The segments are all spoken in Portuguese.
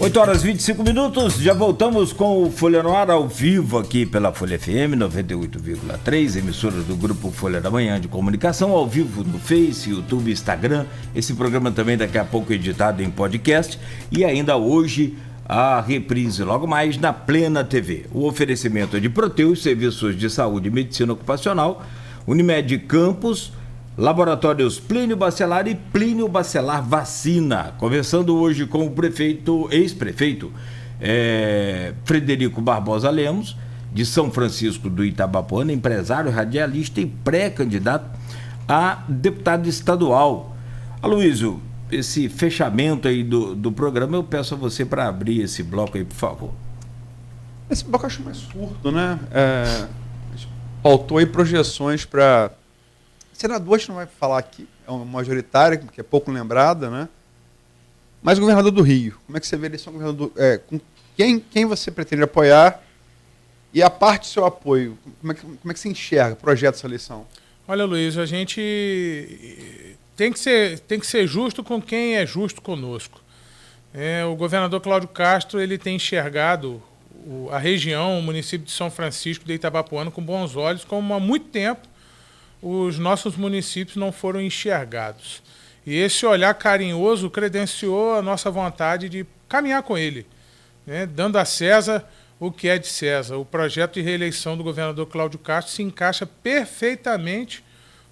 8 horas e 25 minutos, já voltamos com o Folha no Ar ao vivo aqui pela Folha FM 98,3, emissora do Grupo Folha da Manhã de Comunicação, ao vivo no Face, YouTube, Instagram. Esse programa também daqui a pouco editado em podcast e ainda hoje a reprise logo mais na Plena TV. O oferecimento é de Proteus, serviços de saúde e medicina ocupacional, Unimed Campos, Laboratórios Plínio Bacelar e Plínio Bacelar Vacina. Conversando hoje com o prefeito, ex-prefeito Frederico Barbosa Lemos, de São Francisco do Itabapoana, empresário, radialista e pré-candidato a deputado estadual. Aloysio, esse fechamento aí do programa, eu peço a você para abrir esse bloco aí, por favor. Esse bloco eu acho mais curto, né? Faltou aí projeções para... Senador, a gente não vai falar aqui, é uma majoritária, que é pouco lembrada, né? Mas o governador do Rio, como é que você vê a eleição do governador? Com quem você pretende apoiar e a parte do seu apoio, como é que você enxerga o projeto dessa eleição? Olha, Luiz, a gente tem que ser justo com quem é justo conosco. O governador Cláudio Castro ele tem enxergado a região, o município de São Francisco de Itabapoana com bons olhos, como há muito tempo os nossos municípios não foram enxergados. E esse olhar carinhoso credenciou a nossa vontade de caminhar com ele, né? Dando a César o que é de César. O projeto de reeleição do governador Cláudio Castro se encaixa perfeitamente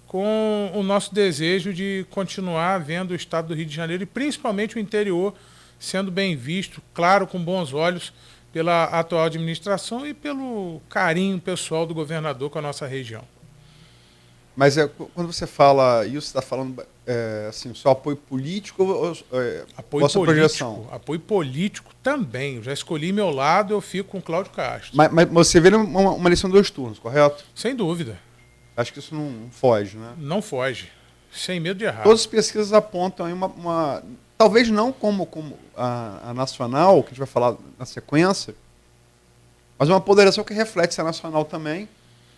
com o nosso desejo de continuar vendo o estado do Rio de Janeiro e principalmente o interior sendo bem visto, claro, com bons olhos, pela atual administração e pelo carinho pessoal do governador com a nossa região. Mas quando você fala isso, você está falando assim, só apoio político ou apoio sua projeção? Apoio político também. Eu já escolhi meu lado, eu fico com o Cláudio Castro. Mas você vê uma eleição de 2 turnos, correto? Sem dúvida. Acho que isso não foge, né? Não foge. Sem medo de errar. Todas as pesquisas apontam aí talvez não como a nacional, que a gente vai falar na sequência, mas uma ponderação que reflete a nacional também,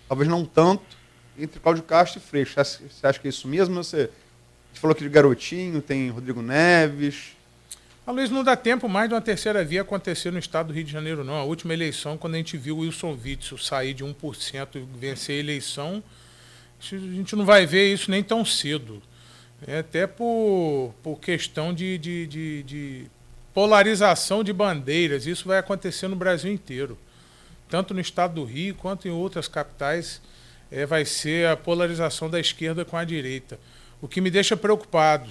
talvez não tanto, entre Cláudio Castro e Freixo. Você acha que é isso mesmo? Você falou aqui de Garotinho, tem Rodrigo Neves. Luiz, não dá tempo mais de uma terceira via acontecer no estado do Rio de Janeiro, não. A última eleição, quando a gente viu o Wilson Witzel sair de 1% e vencer a eleição, a gente não vai ver isso nem tão cedo. Até por questão de polarização de bandeiras. Isso vai acontecer no Brasil inteiro. Tanto no estado do Rio quanto em outras capitais. Vai ser a polarização da esquerda com a direita. O que me deixa preocupado,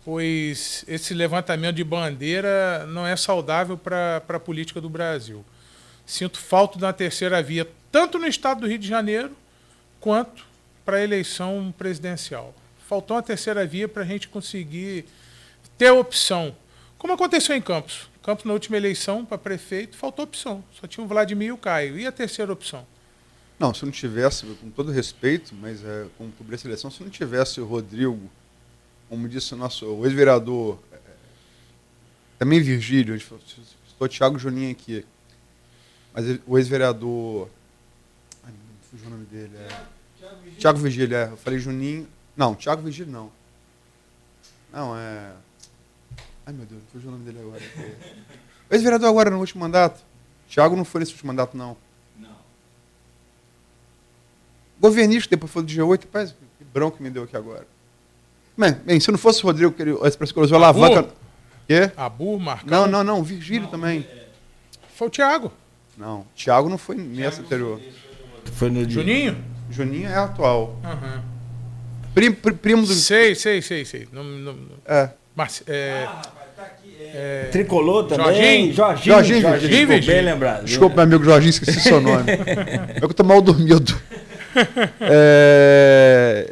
pois esse levantamento de bandeira não é saudável para a política do Brasil. Sinto falta da terceira via, tanto no estado do Rio de Janeiro, quanto para a eleição presidencial. Faltou uma terceira via para a gente conseguir ter opção. Como aconteceu em Campos. Campos, na última eleição, para prefeito, faltou opção. Só tinha o Vladimir e o Caio. E a terceira opção? Não, se não tivesse, com todo respeito, mas como cobrir essa eleição, se não tivesse o Rodrigo, como disse o ex-vereador, também Virgílio, estou Thiago Juninho aqui, mas o ex-vereador, não fugiu o nome dele, Thiago Virgílio, eu falei Juninho, não, Thiago Virgílio não. Não, ai meu Deus, não fugiu o nome dele agora. O ex-vereador agora no último mandato, Thiago não foi nesse último mandato não. Governista, depois foi do G8, rapaz, que bronca que me deu aqui agora. Bem, se não fosse o Rodrigo, que ele usou a alavanca... Quê? Abu, Marcão? Não, Virgílio também. Foi o Thiago. Não, Thiago não foi nessa anterior. Foi no Juninho? Juninho é atual. Uhum. Primo do... Sei. Tricolor também? Jorginho. Bem lembrado. Desculpa, meu amigo Jorginho, esqueci seu nome. É que eu tô mal dormido.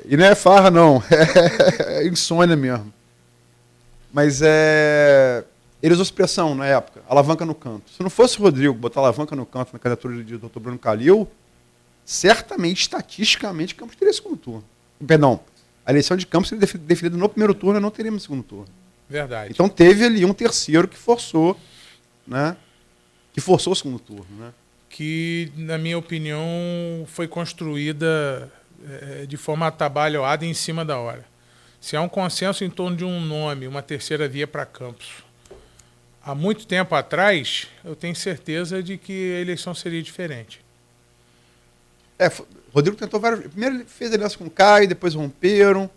E não é farra, não. É insônia mesmo. Mas ele usou expressão na época, alavanca no canto. Se não fosse o Rodrigo botar alavanca no canto na candidatura de Dr. Bruno Calil, certamente, estatisticamente, Campos teria segundo turno. Perdão, a eleição de Campos seria definida no primeiro turno e não teríamos segundo turno. Verdade. Então teve ali um terceiro que forçou, né? Que forçou o segundo turno, né? Que, na minha opinião, foi construída de forma atabalhoada e em cima da hora. Se há um consenso em torno de um nome, uma terceira via para Campos, há muito tempo atrás, eu tenho certeza de que a eleição seria diferente. Rodrigo tentou várias. Primeiro ele fez aliança com o Caio, depois romperam.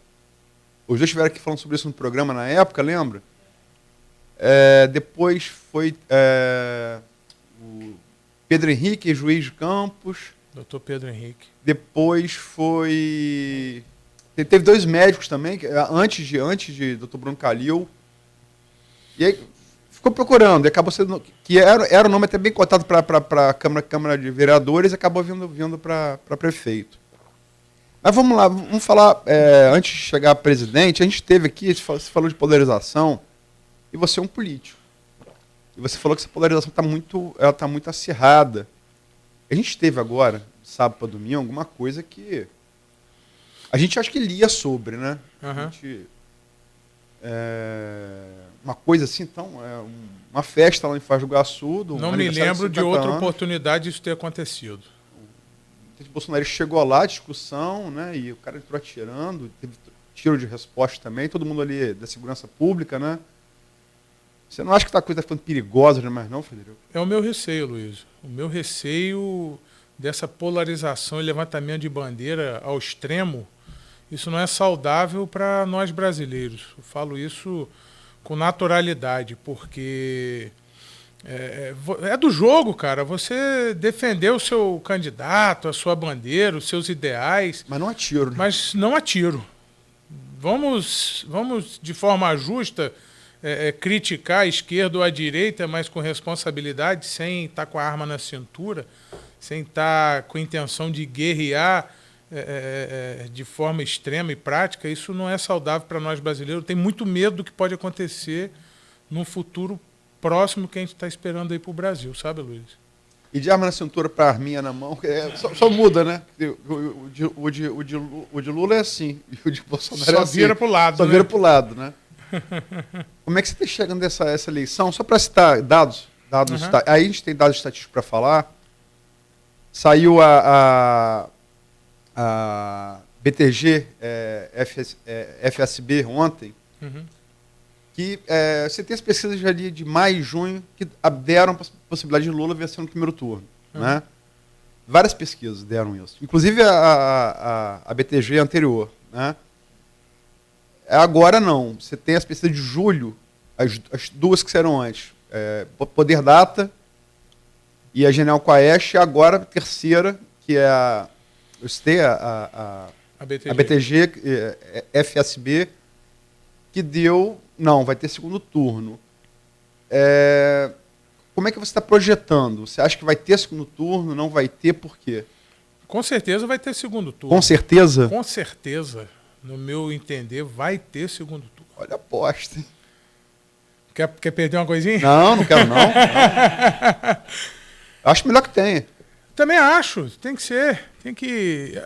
Os dois estiveram aqui falando sobre isso no programa na época, lembra? Depois foi o Pedro Henrique, juiz de Campos. Doutor Pedro Henrique. Depois foi. Teve 2 médicos também, antes de Dr. Bruno Calil. E aí ficou procurando, e acabou sendo. Que era um nome até bem cotado para a Câmara de Vereadores, e acabou vindo para prefeito. Mas vamos lá, vamos falar. Antes de chegar a presidente, a gente teve aqui, você falou de polarização, e você é um político. E você falou que essa polarização está muito acirrada. A gente teve agora, sábado para domingo, alguma coisa que a gente acha que lia sobre, né? Uhum. A gente, uma coisa assim, então, uma festa lá em Foz do Iguaçu. Não me lembro de outra oportunidade disso ter acontecido. O Bolsonaro chegou lá, discussão, né? E o cara entrou atirando, teve tiro de resposta também, todo mundo ali da segurança pública, né? Você não acha que a coisa está ficando perigosa demais, não, Federico? É o meu receio, Luiz. O meu receio dessa polarização e levantamento de bandeira ao extremo, isso não é saudável para nós brasileiros. Eu falo isso com naturalidade, porque é do jogo, cara. Você defender o seu candidato, a sua bandeira, os seus ideais. Mas não atiro, né? Mas não atiro. Vamos de forma justa, criticar a esquerda ou a direita, mas com responsabilidade, sem estar com a arma na cintura, sem estar com a intenção de guerrear de forma extrema e prática. Isso não é saudável para nós brasileiros. Eu tenho muito medo do que pode acontecer num futuro próximo que a gente está esperando aí para o Brasil, sabe, Luiz? E de arma na cintura para arminha na mão, só muda, né? O de Lula é assim, e o de Bolsonaro é assim. Só vira para o lado, Só né? vira para o lado, né? Como é que você está chegando essa eleição? Só para citar dados, aí a gente tem dados estatísticos para falar. Saiu a BTG FSB ontem, que você tem as pesquisas ali de maio e junho que deram a possibilidade de Lula vencer no primeiro turno. Né? Várias pesquisas deram isso. Inclusive a BTG anterior. Né? Agora não. Você tem as pesquisas de julho, as duas que saíram antes. Poder Data e a Genial Quaest, e agora a terceira, que é a BTG FSB, que deu... Não, vai ter segundo turno. Como é que você está projetando? Você acha que vai ter segundo turno? Não vai ter? Por quê? Com certeza vai ter segundo turno. Com certeza? Com certeza. No meu entender, vai ter segundo turno. Olha a aposta. Quer perder uma coisinha? Não quero não. Acho melhor que tenha. Também acho. Tem que ser.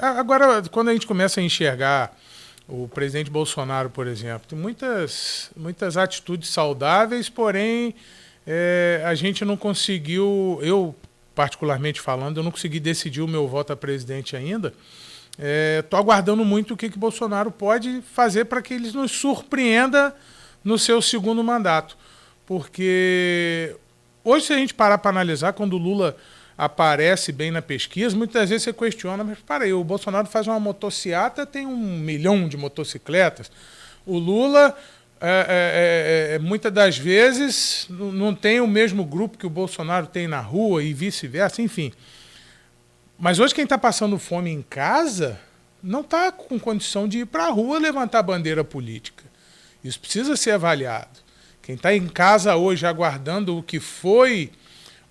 Agora, quando a gente começa a enxergar o presidente Bolsonaro, por exemplo, tem muitas atitudes saudáveis, porém a gente não conseguiu, eu particularmente falando, eu não consegui decidir o meu voto a presidente ainda. Estou aguardando muito o que Bolsonaro pode fazer para que ele nos surpreenda no seu segundo mandato. Porque hoje, se a gente parar para analisar, quando o Lula aparece bem na pesquisa, muitas vezes você questiona, mas para aí, o Bolsonaro faz uma motociata, tem 1 milhão de motocicletas. O Lula, muitas das vezes, não tem o mesmo grupo que o Bolsonaro tem na rua e vice-versa, enfim. Mas hoje quem está passando fome em casa não está com condição de ir para a rua levantar bandeira política. Isso precisa ser avaliado. Quem está em casa hoje aguardando o que foi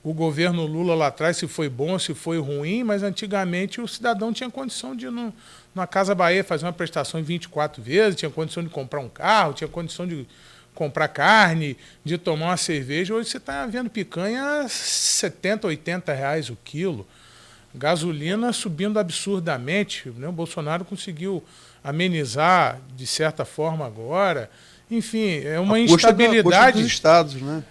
o governo Lula lá atrás, se foi bom, se foi ruim, mas antigamente o cidadão tinha condição de ir na Casa Bahia fazer uma prestação em 24 vezes, tinha condição de comprar um carro, tinha condição de comprar carne, de tomar uma cerveja. Hoje você está vendo picanha a R$70, R$80 o quilo. Gasolina subindo absurdamente, né? O Bolsonaro conseguiu amenizar de certa forma agora. Enfim, é uma instabilidade. Dos estados, né?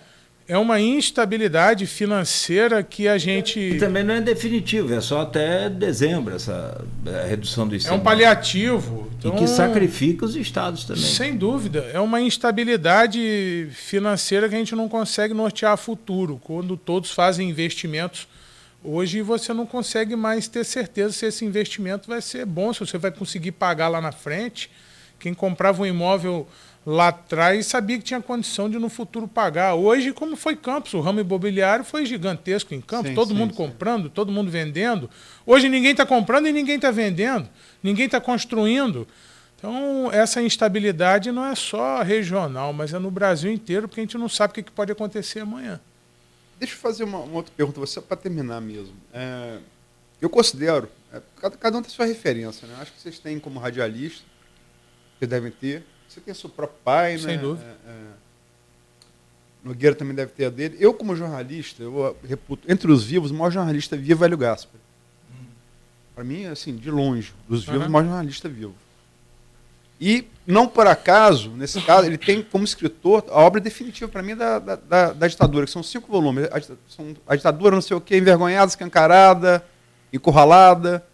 é uma instabilidade financeira que a gente... E também não é definitivo, é só até dezembro essa redução do ICMS. É um paliativo. Então, e que sacrifica os estados também. Sem dúvida. É uma instabilidade financeira que a gente não consegue nortear futuro. Quando todos fazem investimentos, hoje você não consegue mais ter certeza se esse investimento vai ser bom, se você vai conseguir pagar lá na frente. Quem comprava um imóvel lá atrás sabia que tinha condição de no futuro pagar. Hoje, como foi Campos, o ramo imobiliário foi gigantesco em Campos, todo mundo comprando, todo mundo vendendo. Hoje ninguém está comprando e ninguém está vendendo, ninguém está construindo. Então, essa instabilidade não é só regional, mas é no Brasil inteiro, porque a gente não sabe o que pode acontecer amanhã. Deixa eu fazer uma outra pergunta, você para terminar mesmo. Eu considero, cada um tem sua referência, né? Acho que vocês têm como radialista, que devem ter. Você tem seu próprio pai, sem né? dúvida. Nogueira também deve ter a dele. Eu, como jornalista, eu reputo, entre os vivos, o maior jornalista vivo é Hélio Gaspari. Para mim, assim, de longe, dos vivos, o maior jornalista vivo. E, não por acaso, nesse caso, ele tem como escritor a obra definitiva, para mim, da ditadura, que são 5 volumes. A ditadura, não sei o quê, envergonhada, escancarada, encurralada.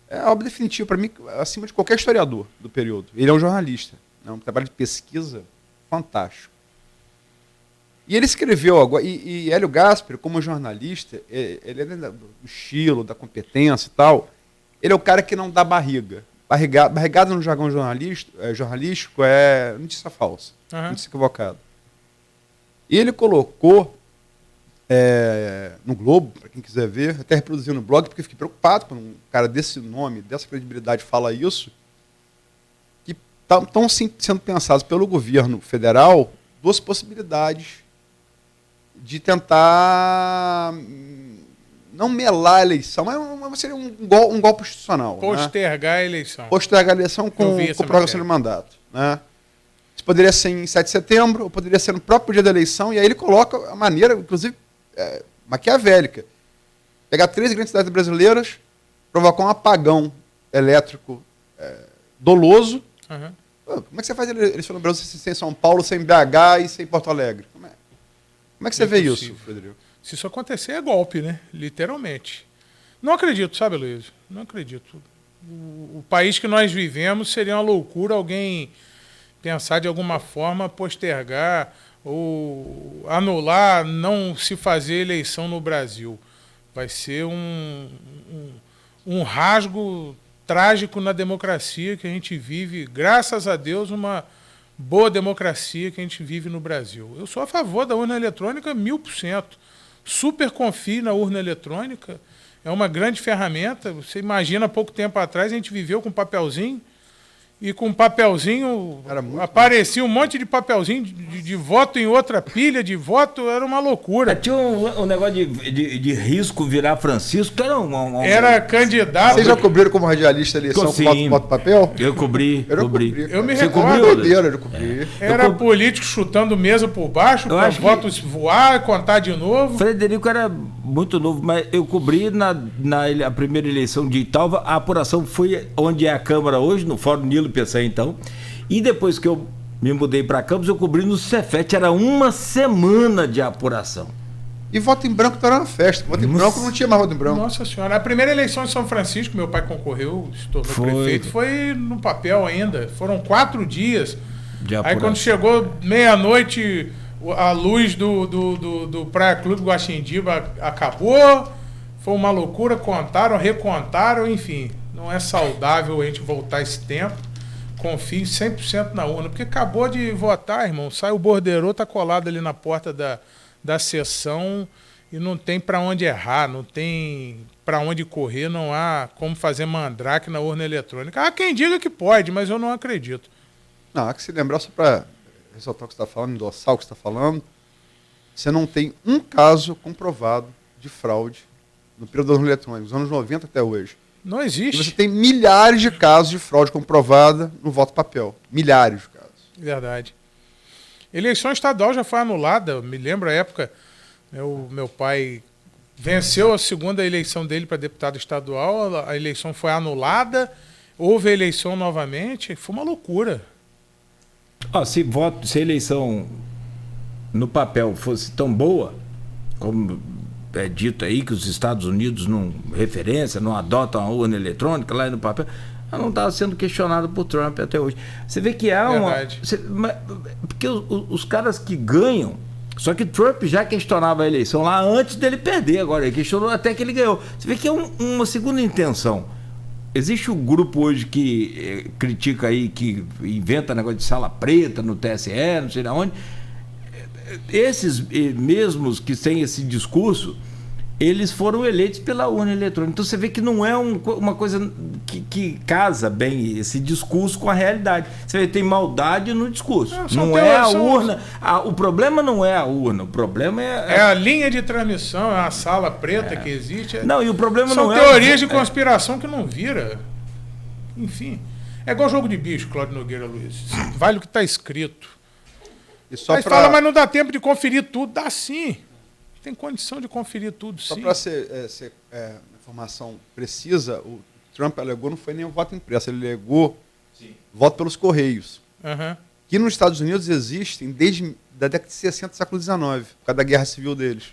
É a obra definitiva, para mim, acima de qualquer historiador do período. Ele é um jornalista. É um trabalho de pesquisa fantástico. E ele escreveu agora, e Hélio Gaspari, como jornalista, ele é do estilo, da competência e tal, ele é o cara que não dá barriga. Barrigada no jargão jornalístico é notícia falsa, notícia equivocada. E ele colocou no Globo, para quem quiser ver, até reproduziu no blog, porque eu fiquei preocupado quando um cara desse nome, dessa credibilidade fala isso, que estão sendo pensadas pelo governo federal 2 possibilidades de tentar não melar a eleição, mas seria um golpe institucional. Postergar a eleição. Postergar a eleição com prorrogação de mandato. Né? Isso poderia ser em 7 de setembro, ou poderia ser no próprio dia da eleição, e aí ele coloca a maneira, inclusive, maquiavélica. Pegar 3 grandes cidades brasileiras, provocar um apagão elétrico doloso. Como é que você faz eleição no Brasil sem São Paulo, sem BH e sem Porto Alegre? Como é que você vê isso, Frederico? Se isso acontecer, é golpe, né? Literalmente. Não acredito, sabe, Luiz? Não acredito. O país que nós vivemos seria uma loucura alguém pensar de alguma forma postergar ou anular, não se fazer eleição no Brasil. Vai ser um rasgo trágico na democracia que a gente vive, graças a Deus, uma boa democracia que a gente vive no Brasil. Eu sou a favor da urna eletrônica 1000%. Super confio na urna eletrônica. É uma grande ferramenta. Você imagina, há pouco tempo atrás, a gente viveu com papelzinho, e com papelzinho aparecia um monte de papelzinho de voto em outra pilha de voto, era uma loucura. Tinha um negócio de risco virar Francisco, que era era candidato. Vocês já cobriram como radialista a eleição com voto papel? Eu cobri. Eu me Você recordo. cobriu? Era político chutando mesa por baixo, para votos voar, contar de novo. Frederico era muito novo, mas eu cobri na a primeira eleição de Italva. A apuração foi onde é a Câmara hoje, no Fórum Nilo Peçanha, então. E depois que eu me mudei para Campos, eu cobri no Cefet. Era uma semana de apuração. E voto em branco era uma festa. Voto em branco não tinha mais voto em branco. Nossa Senhora. A primeira eleição em São Francisco, meu pai concorreu, se tornou prefeito, foi no papel ainda. Foram 4 dias. Aí quando chegou meia-noite, a luz do Praia Clube Guaxindiba acabou. Foi uma loucura. Contaram, recontaram, enfim. Não é saudável a gente voltar esse tempo. Confie 100% na urna. Porque acabou de votar, irmão. Sai o borderô, tá colado ali na porta da sessão e não tem para onde errar, não tem para onde correr, não há como fazer mandrake na urna eletrônica. Há quem diga que pode, mas eu não acredito. Não, há que se lembrar, só para ressaltar o que você está falando, endossar o que você está falando, você não tem um caso comprovado de fraude no período da urna eletrônica, dos anos 90 até hoje. Não existe. E você tem milhares de casos de fraude comprovada no voto papel. Milhares de casos. Verdade. Eleição estadual já foi anulada. Me lembro a época, o meu pai venceu a segunda eleição dele para deputado estadual, a eleição foi anulada, houve a eleição novamente, foi uma loucura. Se a eleição no papel fosse tão boa, como é dito aí, que os Estados Unidos não adotam a urna eletrônica lá no papel, ela não estava sendo questionada por Trump até hoje. Você vê que há porque os caras que ganham. Só que Trump já questionava a eleição lá antes dele perder. Agora ele questionou até que ele ganhou. Você vê que é uma segunda intenção. Existe um grupo hoje que critica aí, que inventa negócio de sala preta no TSE, não sei de onde. Esses mesmos que têm esse discurso, eles foram eleitos pela urna eletrônica. Então você vê que não é uma coisa que casa bem esse discurso com a realidade. Você vê que tem maldade no discurso. Não é a urna. O problema não é a urna. O problema é a linha de transmissão, é a sala preta que existe. Não, e o problema são não teorias de conspiração que não vira. Enfim. É igual jogo de bicho, Cláudio Nogueira Luiz. Vale o que está escrito. Mas fala, mas não dá tempo de conferir tudo. Dá sim. Tem condição de conferir tudo, sim. Só para ser informação precisa, o Trump alegou não foi nem o voto impresso, ele alegou voto pelos Correios. Uhum. Que nos Estados Unidos existem desde a década de 60 do século XIX, por causa da guerra civil deles.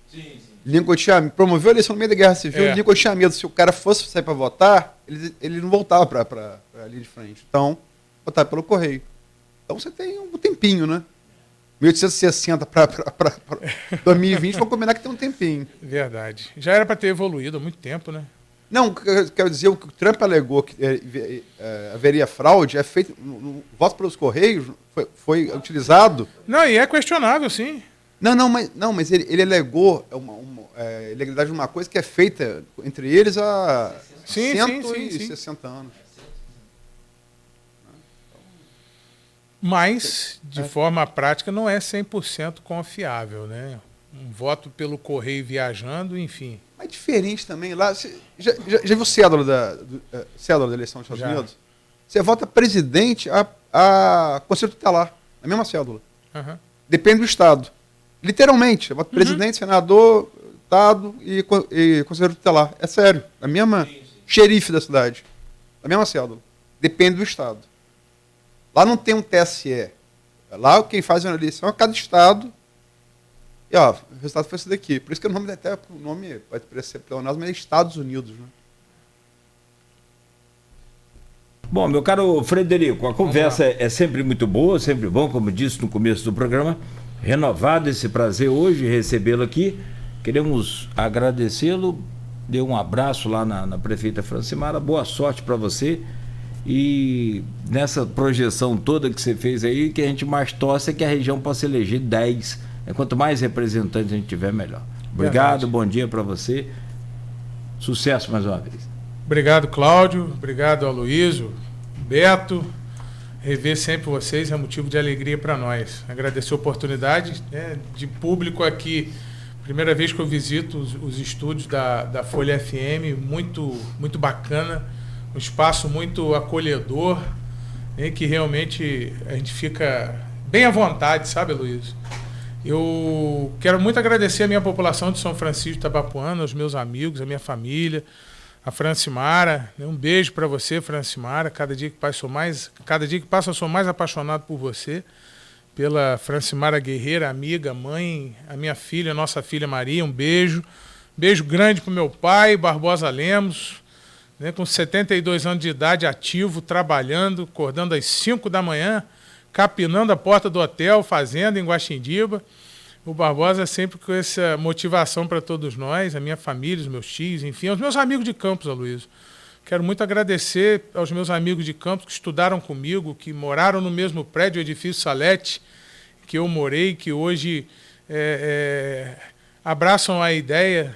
Sim. Lincoln promoveu a eleição no meio da guerra civil, Lincoln tinha medo, se o cara fosse sair para votar, ele não voltava para a linha de frente. Então, votar pelo Correio. Então você tem um tempinho, né? 1860 para 2020, vamos combinar que tem um tempinho. Verdade. Já era para ter evoluído há muito tempo, né? Não, quero dizer, o que o Trump alegou que haveria fraude é feito. No voto pelos Correios foi utilizado. Não, e é questionável, sim. Mas ele alegou ilegalidade de uma coisa que é feita entre eles há 160 anos. Mas, de forma prática, não é 100% confiável, né? Um voto pelo correio viajando, enfim. Mas diferente também. Lá, já viu cédula da eleição dos Estados Unidos? Você vota presidente a conselho tutelar, a mesma cédula. Uhum. Depende do estado. Literalmente, você vota presidente, senador, estado e conselho tutelar. É sério. A mesma xerife da cidade. A mesma cédula. Depende do estado. Lá não tem um TSE. Lá quem faz a eleição é cada estado. E o resultado foi esse daqui. Por isso que o nome pode parecer pleonasmo, mas é Estados Unidos. Né? Bom, meu caro Frederico, a conversa é sempre muito boa, sempre bom, como disse no começo do programa. Renovado esse prazer hoje, recebê-lo aqui. Queremos agradecê-lo. Dê um abraço lá na prefeita Francimara. Boa sorte para você. E nessa projeção toda que você fez aí, que a gente mais torce é que a região possa eleger 10. Quanto mais representantes a gente tiver, melhor. Obrigado, verdade. Bom dia para você. Sucesso mais uma vez. Obrigado, Cláudio. Obrigado, Aloysio, Beto. Rever sempre vocês é motivo de alegria para nós. Agradecer a oportunidade de público aqui. Primeira vez que eu visito os estúdios da Folha FM, muito bacana. Um espaço muito acolhedor, que realmente a gente fica bem à vontade, sabe, Luiz? Eu quero muito agradecer a minha população de São Francisco de Itabapuana, aos meus amigos, a minha família, a Francimara. Um beijo para você, Francimara. Cada dia que passa, eu sou mais apaixonado por você, pela Francimara guerreira, amiga, mãe, a minha filha, a nossa filha Maria. Um beijo. Beijo grande para o meu pai, Barbosa Lemos. Com 72 anos de idade, ativo, trabalhando, acordando às 5 da manhã, capinando a porta do hotel, fazenda em Guaxindiba. O Barbosa é sempre com essa motivação para todos nós, a minha família, os meus tios, enfim, aos meus amigos de Campos, Aloysio. Quero muito agradecer aos meus amigos de Campos que estudaram comigo, que moraram no mesmo prédio, o edifício Salete, que eu morei, que hoje abraçam a ideia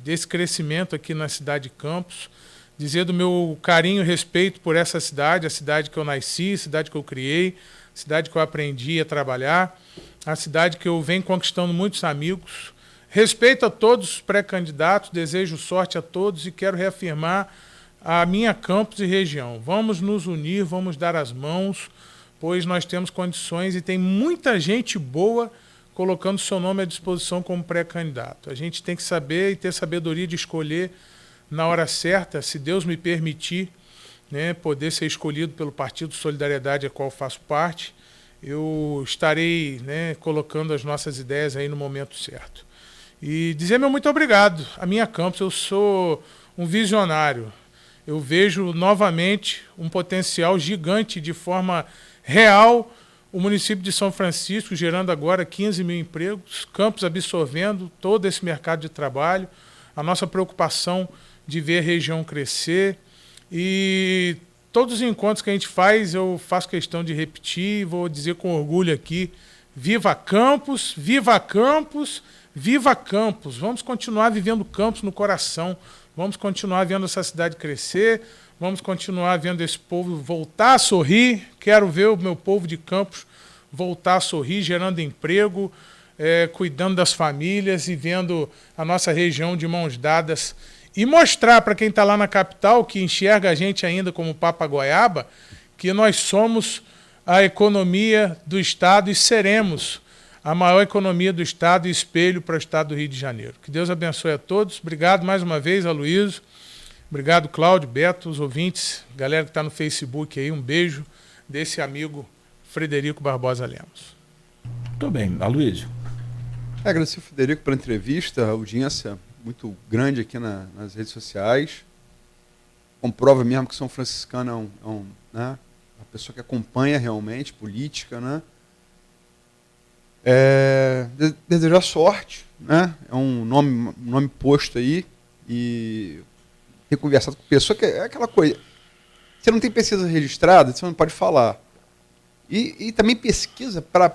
desse crescimento aqui na cidade de Campos, dizer do meu carinho e respeito por essa cidade, a cidade que eu nasci, a cidade que eu criei, a cidade que eu aprendi a trabalhar, a cidade que eu venho conquistando muitos amigos. Respeito a todos os pré-candidatos, desejo sorte a todos e quero reafirmar a minha Campos e região. Vamos nos unir, vamos dar as mãos, pois nós temos condições e tem muita gente boa colocando seu nome à disposição como pré-candidato. A gente tem que saber e ter sabedoria de escolher na hora certa, se Deus me permitir, poder ser escolhido pelo Partido Solidariedade, a qual faço parte. eu estarei, né, colocando as nossas ideias aí no momento certo. E dizer meu muito obrigado à minha campus. Eu sou um visionário. Eu vejo novamente um potencial gigante de forma real o município de São Francisco, gerando agora 15 mil empregos, Campos absorvendo todo esse mercado de trabalho, a nossa preocupação de ver a região crescer. E todos os encontros que a gente faz, eu faço questão de repetir, vou dizer com orgulho aqui, viva Campos, viva Campos, viva Campos. Vamos continuar vivendo Campos no coração, vamos continuar vendo essa cidade crescer, vamos continuar vendo esse povo voltar a sorrir. Quero ver o meu povo de Campos voltar a sorrir, gerando emprego, cuidando das famílias e vendo a nossa região de mãos dadas. E mostrar para quem está lá na capital, que enxerga a gente ainda como Papa Goiaba, que nós somos a economia do Estado e seremos a maior economia do Estado e espelho para o Estado do Rio de Janeiro. Que Deus abençoe a todos. Obrigado mais uma vez, Aloysio. Obrigado, Cláudio, Beto, os ouvintes, galera que está no Facebook aí. Um beijo desse amigo Frederico Barbosa Lemos. Muito bem, Aloysio. Agradecer ao Frederico pela entrevista, a audiência muito grande aqui nas redes sociais. Comprova mesmo que São Franciscano é uma pessoa que acompanha realmente política, né? Desejar sorte, né? É um nome posto aí, e ter conversado com pessoa que é aquela coisa. Você não tem pesquisa registrada, você não pode falar. E também pesquisa para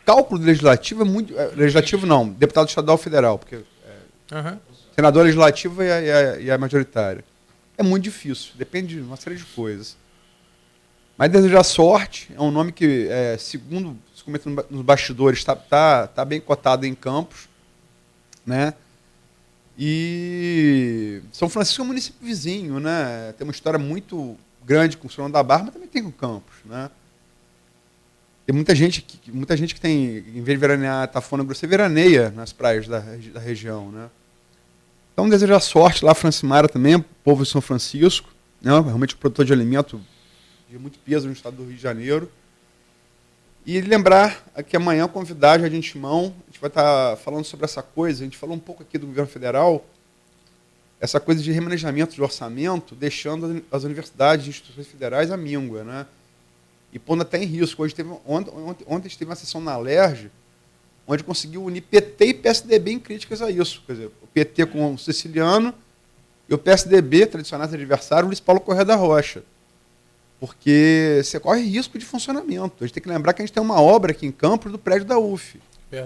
cálculo legislativo é muito. Legislativo não, deputado estadual federal, porque senador legislativo e a majoritária. É muito difícil, depende de uma série de coisas. Mas desejar sorte é um nome que, segundo se comenta nos bastidores, está bem cotado em Campos, né? E São Francisco é um município vizinho, né? Tem uma história muito grande com o São da Barra, mas também tem com Campos, né? Tem muita gente que tem, em vez de veranear Tafona Grosseiro, veraneia nas praias da região, né? Então, desejar sorte lá, Francimara também, povo de São Francisco, né? Realmente um produtor de alimento de muito peso no estado do Rio de Janeiro. E lembrar que amanhã, convidar já de antemão, a gente vai estar falando sobre essa coisa. A gente falou um pouco aqui do governo federal, essa coisa de remanejamento de orçamento, deixando as universidades e instituições federais à míngua, né? E pondo até em risco. Ontem a gente teve uma sessão na Alerj, onde conseguiu unir PT e PSDB em críticas a isso. Quer dizer, o PT com o Siciliano e o PSDB, tradicionais adversário, Luiz Paulo Corrêa da Rocha. Porque você corre risco de funcionamento. A gente tem que lembrar que a gente tem uma obra aqui em Campos do prédio da UF,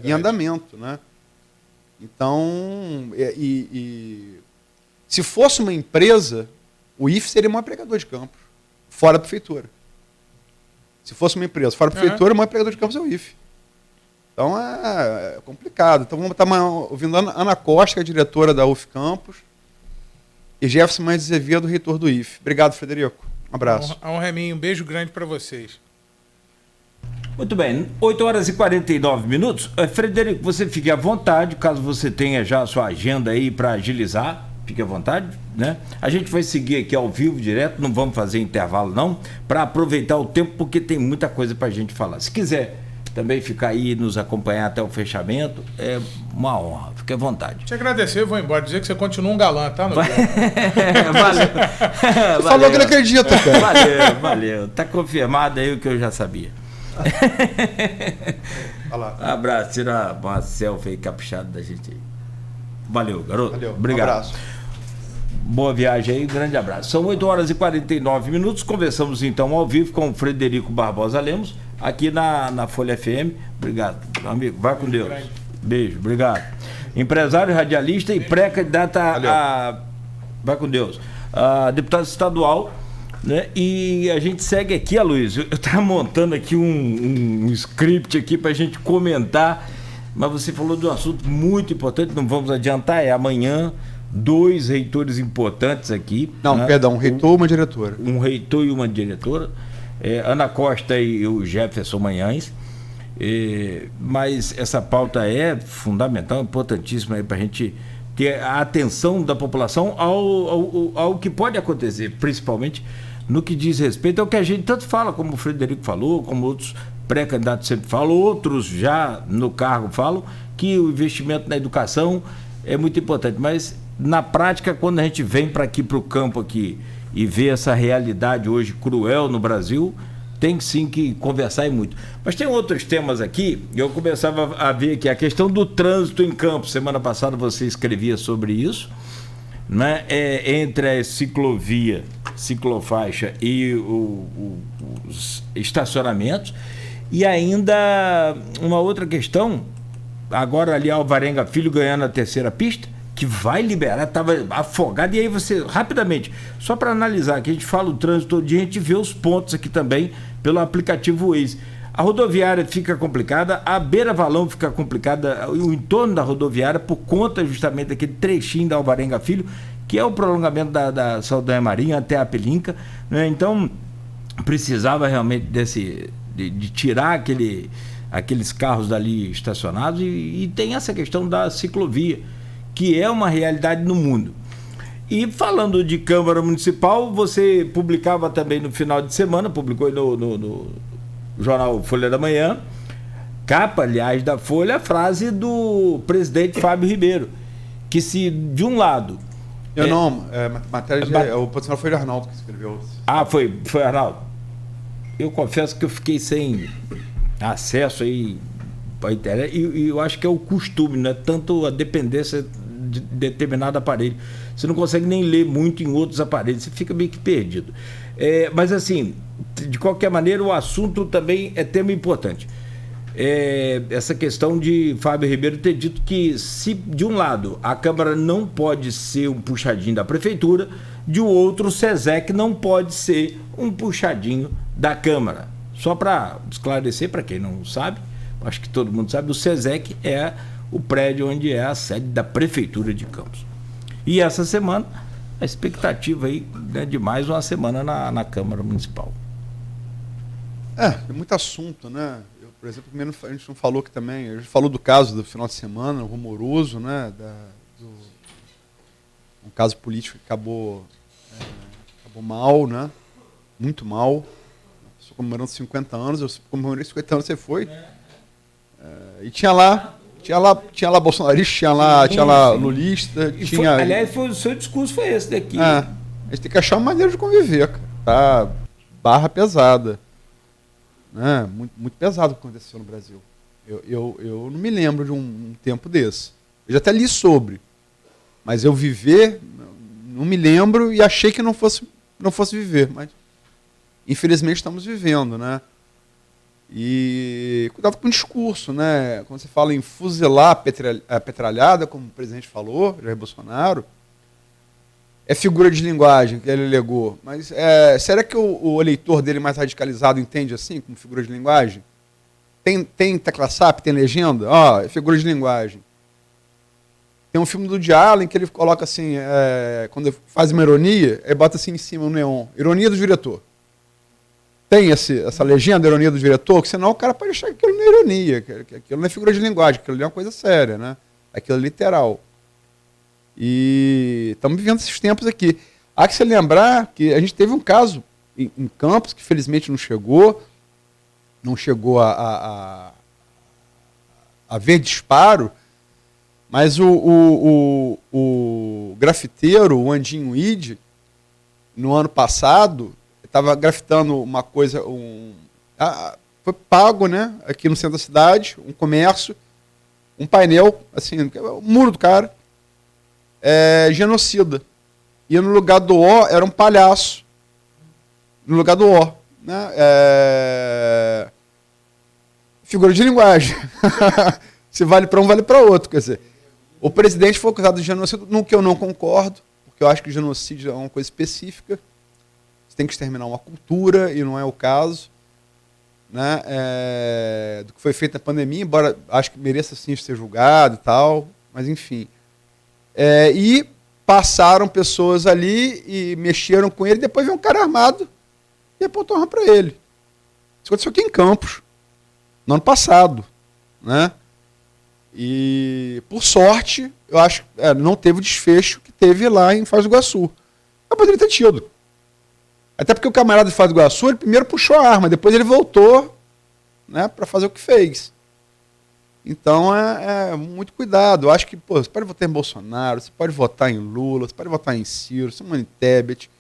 em andamento, né? Então, se fosse uma empresa, o IFE seria o maior empregador de Campos, fora da prefeitura. Se fosse uma empresa fora da prefeitura, o maior empregador de Campos é o IFE. Então é complicado. Então vamos estar ouvindo a Ana Costa, que é a diretora da UF Campos, e Jefferson Mendes Azevedo, reitor do IFE. Obrigado, Frederico. Um abraço. A honra é minha. Um beijo grande para vocês. Muito bem, 8 horas e 49 minutos. Frederico, você fique à vontade, caso você tenha já a sua agenda aí para agilizar, fique à vontade, né? A gente vai seguir aqui ao vivo direto, não vamos fazer intervalo não, para aproveitar o tempo, porque tem muita coisa para a gente falar. Se quiser também ficar aí e nos acompanhar até o fechamento, é uma honra, fique à vontade. Te agradecer, eu vou embora, dizer que você continua um galã, tá? Valeu. Você falou que não acredita, cara. Valeu. Tá confirmado aí o que eu já sabia. Abraço, tira uma selfie aí caprichada da gente aí. Valeu, garoto. Valeu. Obrigado. Um abraço. Boa viagem aí, grande abraço. São 8 horas e 49 minutos. Conversamos então ao vivo com o Frederico Barbosa Lemos, aqui na Folha FM. Obrigado, meu amigo. Vai com Deus. Beijo, obrigado. Empresário, radialista e pré-candidata a. Vai com Deus. Deputado estadual, né? E a gente segue aqui, Aloysio. Eu estava montando aqui um script aqui para a gente comentar, mas você falou de um assunto muito importante, não vamos adiantar, é amanhã. 2 reitores importantes aqui. Não, né? Perdão, um reitor e uma diretora. Um reitor e uma diretora. Ana Costa e o Jefferson Manhães. Mas essa pauta é fundamental, importantíssima para a gente ter a atenção da população ao que pode acontecer, principalmente no que diz respeito ao que a gente tanto fala, como o Frederico falou, como outros pré-candidato sempre fala, outros já no cargo falam, que o investimento na educação é muito importante. Mas, na prática, quando a gente vem para aqui, para o campo aqui, e vê essa realidade hoje cruel no Brasil, tem sim que conversar e muito. Mas tem outros temas aqui, eu começava a ver aqui a questão do trânsito em Campos. Semana passada você escrevia sobre isso, né? Entre a ciclovia, ciclofaixa e os estacionamentos. E ainda uma outra questão, agora ali Alvarenga Filho ganhando a terceira pista, que vai liberar, estava afogado, e aí você, rapidamente, só para analisar, que a gente fala o trânsito todo dia, a gente vê os pontos aqui também pelo aplicativo Waze. A rodoviária fica complicada, a Beira-Valão fica complicada, o entorno da rodoviária, por conta justamente daquele trechinho da Alvarenga Filho, que é o prolongamento da Saldanha Marinha até a Pelinca, né? Então, precisava realmente de tirar aqueles carros dali estacionados, e tem essa questão da ciclovia, que é uma realidade no mundo. E falando de Câmara Municipal, você publicava também no final de semana, publicou no jornal Folha da Manhã, capa, aliás, da Folha, a frase do presidente Fábio Ribeiro, que se, de um lado... o posicional foi o Arnaldo que escreveu. Ah, foi Arnaldo. Eu confesso que eu fiquei sem acesso aí para a internet, e eu acho que é o costume, não é tanto a dependência de determinado aparelho. Você não consegue nem ler muito em outros aparelhos, você fica meio que perdido. Mas assim, de qualquer maneira, o assunto também é tema importante. Essa questão de Fábio Ribeiro ter dito que, se de um lado a Câmara não pode ser um puxadinho da Prefeitura, de outro o SESEC não pode ser um puxadinho da Câmara. Só para esclarecer, para quem não sabe, acho que todo mundo sabe, o SESEC é o prédio onde é a sede da Prefeitura de Campos. E essa semana, a expectativa aí, né, de mais uma semana na Câmara Municipal. Tem muito assunto, né? Eu, por exemplo, a gente não falou aqui também, a gente falou do caso do final de semana, rumoroso, né? Um caso político que acabou mal, né? Muito mal. Estou comemorando 50 anos, eu comemorei 50 anos, você foi. E tinha lá bolsonarista, tinha lá lulista, aliás, o seu discurso foi esse daqui. A gente tem que achar uma maneira de conviver, cara. Tá barra pesada. Né? Muito, muito pesado o que aconteceu no Brasil. Eu não me lembro de um tempo desse. Eu já até li sobre, mas eu viver, não me lembro, e achei que não fosse viver, mas infelizmente estamos vivendo, né? E cuidado com o discurso, né? Quando você fala em fuzilar a petralhada, como o presidente falou, Jair Bolsonaro, é figura de linguagem que ele alegou. Mas será que o eleitor dele mais radicalizado entende assim, como figura de linguagem? Tem tecla SAP, tem legenda? É figura de linguagem. Tem um filme do Woody Allen que ele coloca assim, quando faz uma ironia, ele bota assim em cima o neon. Ironia do diretor. Tem essa legenda, ironia do diretor, que senão o cara pode achar que aquilo não é ironia, que aquilo não é figura de linguagem, que aquilo é uma coisa séria, né? Aquilo é literal. E estamos vivendo esses tempos aqui. Há que se lembrar que a gente teve um caso em Campos, que felizmente não chegou a haver disparo, mas o grafiteiro, o Andinho Ide, no ano passado, estava grafitando uma coisa, foi pago, né, aqui no centro da cidade, um comércio, um painel, assim, o muro do cara, genocida. E no lugar do O era um palhaço. No lugar do O. Né, figura de linguagem. Se vale para um, vale para outro. Quer dizer, o presidente foi acusado de genocídio, no que eu não concordo, porque eu acho que genocídio é uma coisa específica. Tem que exterminar uma cultura, e não é o caso, né, do que foi feito na pandemia, embora acho que mereça sim ser julgado e tal, mas enfim. E passaram pessoas ali e mexeram com ele, depois veio um cara armado e apontou uma arma para ele. Isso aconteceu aqui em Campos, no ano passado, né? E, por sorte, eu acho que não teve o desfecho que teve lá em Foz do Iguaçu. Eu poderia ter tido. Até porque o camarada de Foz do Iguaçu, ele primeiro puxou a arma, depois ele voltou né, para fazer o que fez. Então, muito cuidado. Eu acho que, pô, você pode votar em Bolsonaro, você pode votar em Lula, você pode votar em Ciro, Simone Tebet,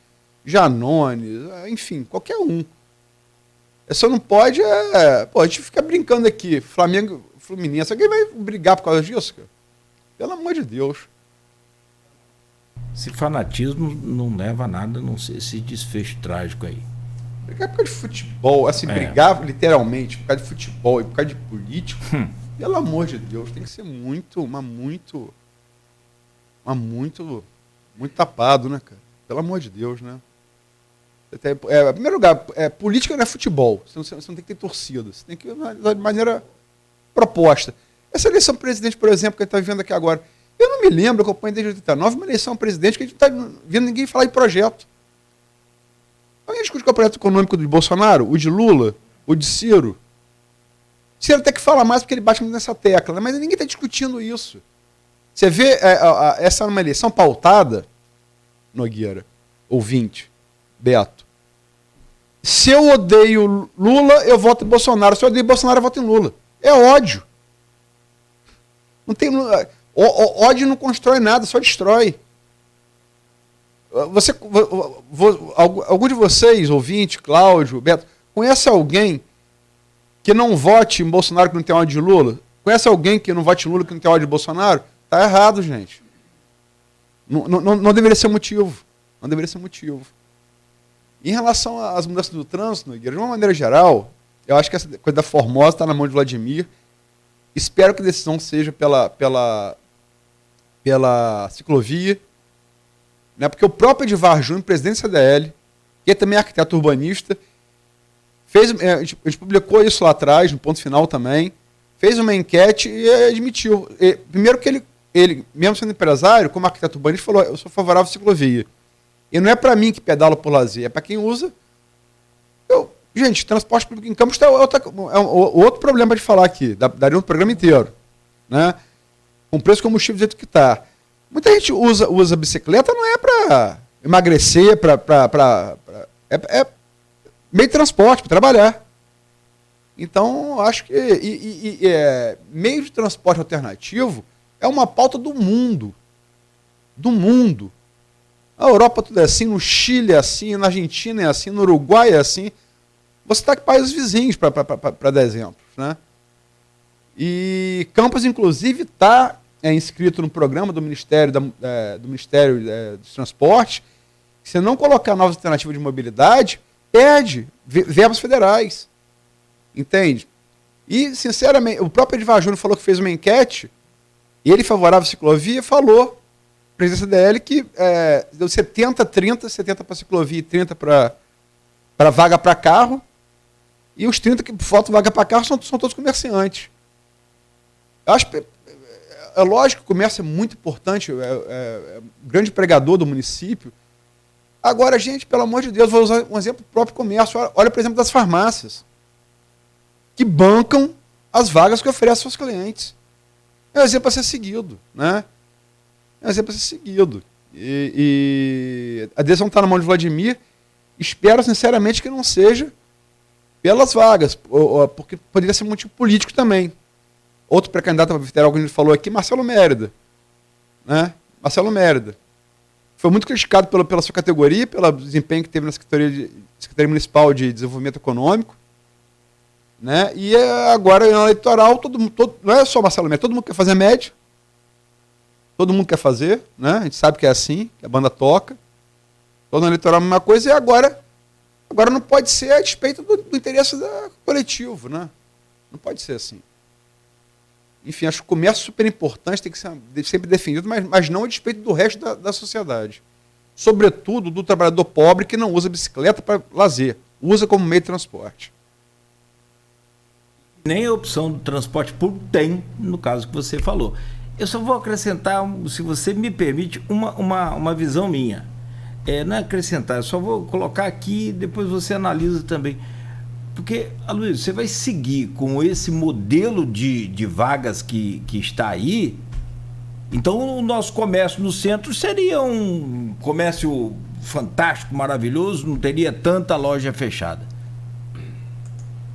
Janones, enfim, qualquer um. Só não pode, pô, a gente fica brincando aqui, Flamengo, Fluminense, alguém vai brigar por causa disso, cara? Pelo amor de Deus. Esse fanatismo não leva a nada, não sei, esse desfecho trágico aí. Brigar por causa de futebol, assim, brigar literalmente por causa de futebol e por causa de político, pelo amor de Deus, tem que ser muito tapado, né, cara? Pelo amor de Deus, né? Em primeiro lugar, política não é futebol, você não tem que ter torcida, você tem que ir de maneira proposta. Essa eleição presidente, por exemplo, que a gente está vivendo aqui agora, eu não me lembro, eu acompanho desde 89, uma eleição presidente que a gente não está vendo ninguém falar de projeto. Alguém discute qual é o projeto econômico do Bolsonaro, o de Lula, o de Ciro? Ciro até que fala mais porque ele bate muito nessa tecla, né? Mas ninguém está discutindo isso. Você vê, essa é uma eleição pautada, Nogueira, ouvinte, Beto. Se eu odeio Lula, eu voto em Bolsonaro. Se eu odeio Bolsonaro, eu voto em Lula. É ódio. Não tem, ódio não constrói nada, só destrói. Algum de vocês, ouvinte, Cláudio, Beto, conhece alguém que não vote em Bolsonaro que não tem ódio de Lula? Conhece alguém que não vote em Lula que não tem ódio de Bolsonaro? Tá errado, gente. Não deveria ser motivo. Não deveria ser motivo. Em relação às mudanças do trânsito, de uma maneira geral, eu acho que essa coisa da Formosa está na mão de Vladimir. Espero que a decisão seja pela ciclovia, né? Porque o próprio Edivar Júnior, presidente da CDL, que é também arquiteto urbanista, a gente publicou isso lá atrás, no ponto final também, fez uma enquete e admitiu. Primeiro que ele, mesmo sendo empresário, como arquiteto urbanista, falou: eu sou favorável à ciclovia. E não é para mim que pedalo por lazer, é para quem usa. Gente, transporte público em Campos é outro problema de falar aqui, daria um programa inteiro, né? Com preço de combustível do jeito que está. Muita gente usa bicicleta, não é para emagrecer, é meio de transporte, para trabalhar. Então, acho que meio de transporte alternativo é uma pauta do mundo. Do mundo. A Europa tudo é assim, no Chile é assim, na Argentina é assim, no Uruguai é assim. Você está com países vizinhos, para dar exemplos, né? E Campos, inclusive, está inscrito no programa do Ministério, dos Transportes. Se não colocar novas alternativas de mobilidade, perde verbas federais. Entende? E, sinceramente, o próprio Edivar Júnior falou que fez uma enquete, e ele favorável à ciclovia, falou, presidente da CDL, que deu 70-30, 70 para ciclovia e 30 para vaga para carro, e os 30 que faltam vaga para carro são todos comerciantes. Eu acho que é lógico que o comércio é muito importante, é grande pregador do município. Agora, gente, pelo amor de Deus, vou usar um exemplo do próprio comércio. Olha, por exemplo, das farmácias, que bancam as vagas que oferecem aos clientes. É um exemplo a ser seguido, né? É um exemplo a ser seguido. E a decisão está na mão de Vladimir. Espero, sinceramente, que não seja pelas vagas, porque poderia ser um motivo político também. Outro pré-candidato para federal que a gente falou aqui, Marcelo Mérida. Né? Marcelo Mérida. Foi muito criticado pela sua categoria, pelo desempenho que teve na Secretaria Municipal de Desenvolvimento Econômico. Né? E agora, na eleitoral, não é só Marcelo Mérida, todo mundo quer fazer média. Todo mundo quer fazer, né? A gente sabe que é assim, que a banda toca. Todo ano eleitoral é a mesma coisa, e agora não pode ser a despeito do interesse coletivo, né? Não pode ser assim. Enfim, acho que o comércio é super importante, tem que ser sempre defendido, mas não a despeito do resto da sociedade. Sobretudo do trabalhador pobre que não usa bicicleta para lazer, usa como meio de transporte. Nem a opção do transporte público tem, no caso que você falou. Eu só vou acrescentar, se você me permite, uma visão minha. Não é acrescentar, eu só vou colocar aqui e depois você analisa também. Porque, Aloysio, você vai seguir com esse modelo de vagas que está aí, então o nosso comércio no centro seria um comércio fantástico, maravilhoso, não teria tanta loja fechada.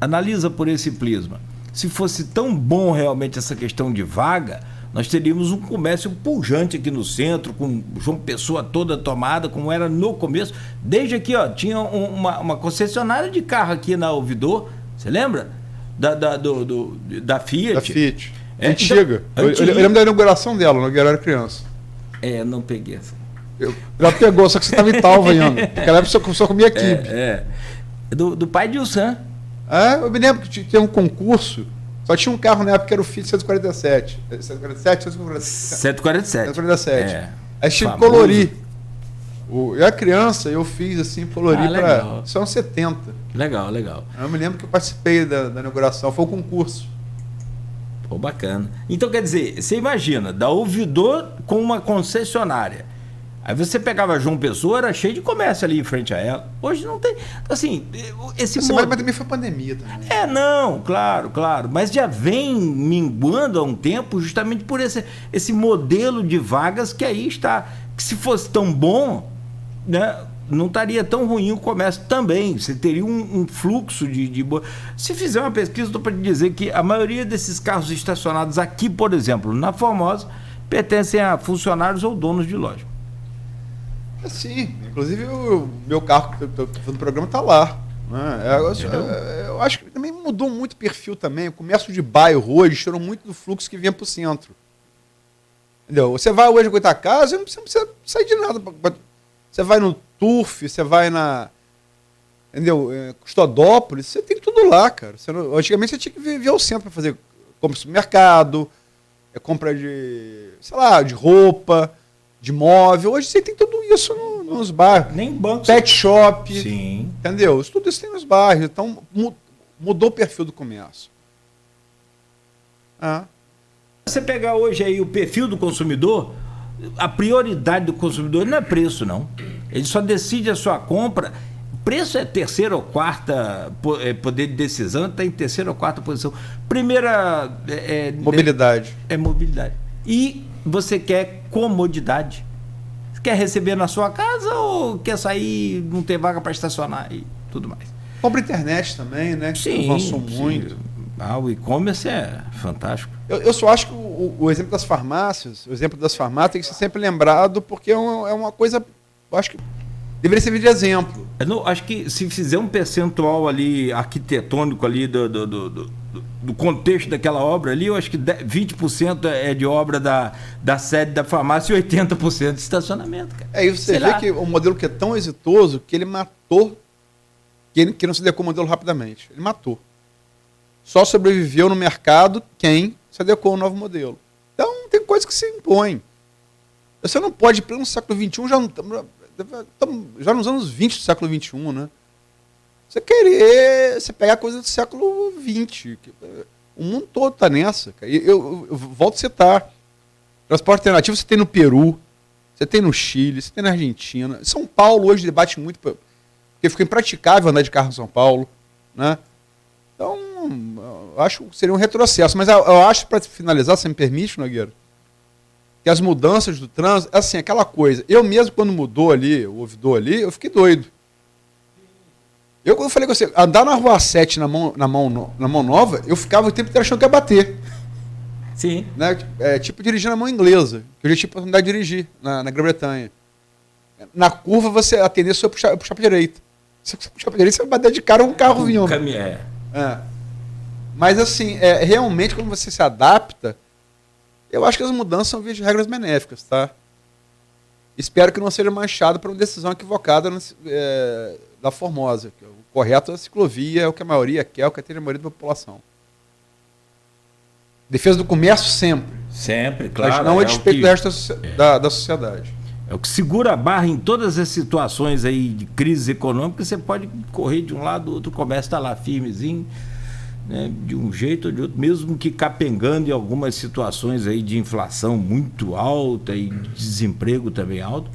analisa por esse prisma. Se fosse tão bom realmente essa questão de vaga, nós teríamos um comércio pujante aqui no centro, com João Pessoa toda tomada, como era no começo. Desde aqui, ó, tinha uma concessionária de carro aqui na Ouvidor, você lembra? Da Fiat. Da Fiat. Antiga. Então, eu lembro da inauguração dela, eu era criança. Não peguei essa. Já pegou, só que você estava em Talva ainda. Naquela época eu só comia quibe. Do pai de Ilsan. Eu me lembro que tinha um concurso, só tinha um carro na época que era o Fiat 147. 147? 147. Aí tinha que colorir. Eu era criança, eu fiz assim, colorir para. Isso é uns 70. Legal. Eu me lembro que eu participei da inauguração, foi um concurso. Pô, bacana. Então, quer dizer, você imagina, da Ouvidor com uma concessionária. Aí você pegava João Pessoa, era cheio de comércio ali em frente a ela. Hoje não tem. Assim, Mas também foi pandemia também. Não, claro. Mas já vem minguando há um tempo justamente por esse modelo de vagas que aí está. Que se fosse tão bom, né, não estaria tão ruim o comércio também. Você teria um fluxo de boa. Se fizer uma pesquisa, estou para te dizer que a maioria desses carros estacionados aqui, por exemplo, na Formosa, pertencem a funcionários ou donos de loja. Sim, inclusive o meu carro que eu estou fazendo o programa está lá. Né? Eu acho que também mudou muito o perfil também. O comércio de bairro hoje tirou muito do fluxo que vinha para o centro. Entendeu? Você vai hoje a Goitacazes, você não precisa sair de nada. Você vai no Turf, você vai na Custodópolis, você tem tudo lá, cara. Antigamente você tinha que vir ao centro para fazer compra de supermercado, compra de, sei lá, de roupa, de móvel. Hoje você tem tudo isso nos bairros. Nem banco. Pet shop. Sim. Entendeu? Tudo isso tem nos bairros. Então mudou o perfil do comércio. Você pegar hoje aí o perfil do consumidor, a prioridade do consumidor não é preço, não. Ele só decide a sua compra. Preço é terceira ou quarta, poder de decisão está em terceira ou quarta posição. Primeira mobilidade. É mobilidade. E você quer comodidade. Você quer receber na sua casa ou quer sair, não ter vaga para estacionar e tudo mais? Compra internet também, né? Sim. Avançou muito. O e-commerce é fantástico. Eu só acho que o exemplo das farmácias, tem que ser sempre lembrado, porque é uma coisa, eu acho que deveria servir de exemplo. Acho que se fizer um percentual ali arquitetônico ali do contexto daquela obra ali, eu acho que 20% é de obra da sede da farmácia e 80% de estacionamento, cara. E você vê que o modelo que é tão exitoso que ele matou, que não se adequou ao modelo rapidamente. Ele matou. Só sobreviveu no mercado quem se adequou ao novo modelo. Então, tem coisa que se impõe. Você não pode, em pleno século XXI, já nos anos 20 do século XXI, né? Você pegar coisa do século XX. O mundo todo está nessa. Cara. Eu volto a citar. Transporte alternativo você tem no Peru, você tem no Chile, você tem na Argentina. São Paulo hoje debate muito, porque ficou impraticável andar de carro em São Paulo, né? Então, eu acho que seria um retrocesso. Mas eu acho, para finalizar, se me permite, Nogueira, que as mudanças do trânsito, assim, aquela coisa. Eu mesmo, quando mudou ali, o ouvidor ali, eu fiquei doido. Eu falei com você, andar na rua 7 na mão nova, eu ficava o tempo inteiro achando que ia bater. Sim. Né? Tipo dirigir na mão inglesa, que eu já tive a oportunidade de dirigir na Grã-Bretanha. Na curva, você a tendência é puxar para a direita. Se você puxar para a direita, você vai bater de cara um carro vindo. Mas assim, realmente quando você se adapta, eu acho que as mudanças são vias de regras benéficas, tá? Espero que não seja manchado por uma decisão equivocada da Formosa. Que o correto é a ciclovia, é o que a maioria quer, é o que atende a maioria da população. Defesa do comércio sempre. Sempre, claro. Mas não a despeito do resto da sociedade. É o que segura a barra em todas as situações aí de crise econômica. Você pode correr de um lado, do outro, o comércio está lá firmezinho, né, de um jeito ou de outro, mesmo que capengando em algumas situações aí de inflação muito alta e de desemprego também alto,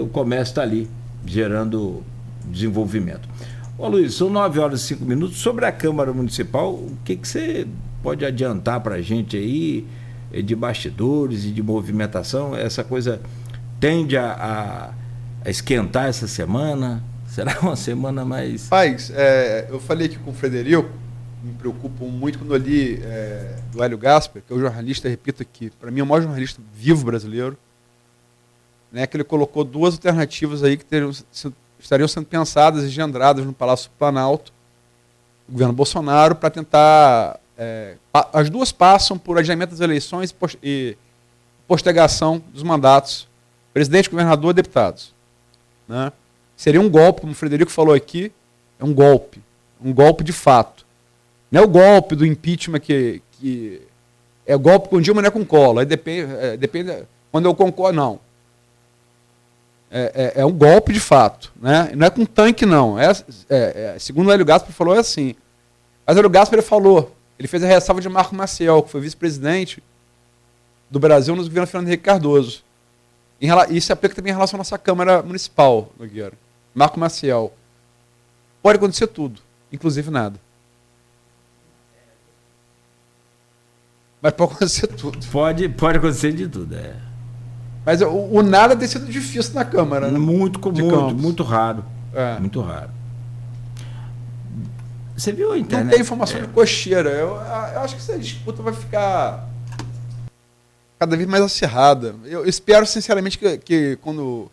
o comércio está ali, gerando desenvolvimento. Ô Luiz, são 9h05. Sobre a Câmara Municipal, o que você pode adiantar para a gente aí de bastidores e de movimentação? Essa coisa tende a esquentar essa semana? Será uma semana mais... Paz, eu falei aqui com o Frederico, me preocupo muito quando eu li do Hélio Gasper, que é o jornalista, repito aqui, para mim é o maior jornalista vivo brasileiro, né, que ele colocou duas alternativas aí que estariam sendo pensadas e engendradas no Palácio do Planalto, do governo Bolsonaro, para tentar... as duas passam por adiamento das eleições e postergação dos mandatos, presidente, governador, deputados. Né? Seria um golpe, como o Frederico falou aqui, é um golpe de fato. Não é o golpe do impeachment que é golpe com Dilma, não é com Collor. Aí depende quando eu concordo, não. É um golpe de fato. Né? Não é com tanque, não. Segundo o Hélio Gasper falou, é assim. Mas o Hélio Gasper falou, ele fez a ressalva de Marco Maciel, que foi vice-presidente do Brasil nos governos Fernando Henrique Cardoso. Isso se aplica também em relação à nossa Câmara Municipal, Nogueira. Marco Maciel. Pode acontecer tudo, inclusive nada. Mas pode acontecer tudo. Pode acontecer de tudo, Mas o nada tem sido difícil na Câmara. Né? Muito raro. Muito raro. Você viu a internet? Não tem informação de cocheira. Eu acho que essa disputa vai ficar cada vez mais acirrada. Eu espero, sinceramente, que quando...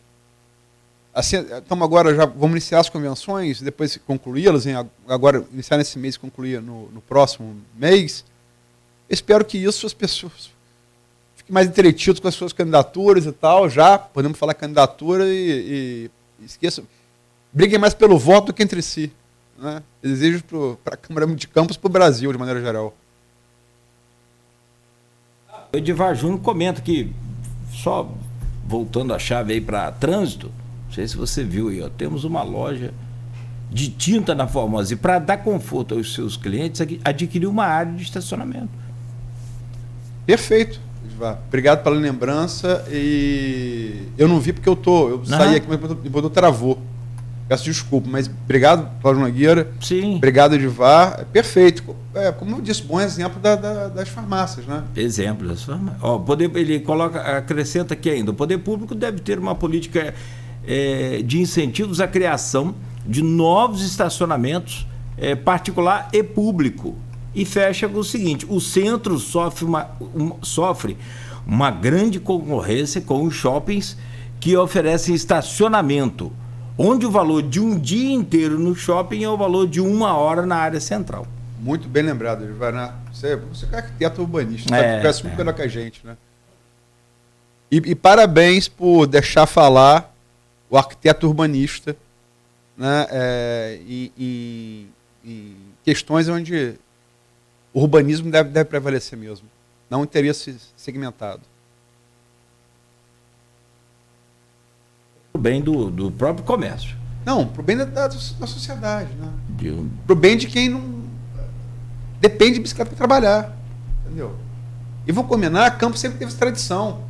Assim, estamos agora, já vamos iniciar as convenções, depois concluí-las, agora iniciar nesse mês e concluir no próximo mês. Espero que isso as pessoas fiquem mais entretidas com as suas candidaturas e tal, já podemos falar candidatura e esqueçam. Briguem mais pelo voto do que entre si. Né? Desejo para a Câmara de Campos, para o Brasil, de maneira geral. O Edivar Júnior comenta que, só voltando a chave aí para trânsito, não sei se você viu aí, temos uma loja de tinta na Formosa e para dar conforto aos seus clientes, adquiriu uma área de estacionamento. Perfeito, Edivar. Obrigado pela lembrança. E eu não vi porque eu saí aqui, mas depois travou. Peço desculpa, mas obrigado, Cláudio Nogueira. Sim. Obrigado, Edivar. Perfeito. Como eu disse, bom exemplo das farmácias, né? Exemplo das farmácias. Ele acrescenta aqui ainda, o poder público deve ter uma política de incentivos à criação de novos estacionamentos particular e público. E fecha com o seguinte, o centro sofre uma grande concorrência com os shoppings que oferecem estacionamento, onde o valor de um dia inteiro no shopping é o valor de 1 hora na área central. Muito bem lembrado, Edivar. Você é arquiteto urbanista, conhece muito melhor que a gente, né? E parabéns por deixar falar o arquiteto urbanista, né? E questões onde o urbanismo deve prevalecer mesmo, não interesse segmentado. Pro bem do próprio comércio. Não, pro bem da sociedade, né? Pro bem de quem não depende de bicicleta para trabalhar, entendeu? E vou combinar, Campos sempre teve essa tradição.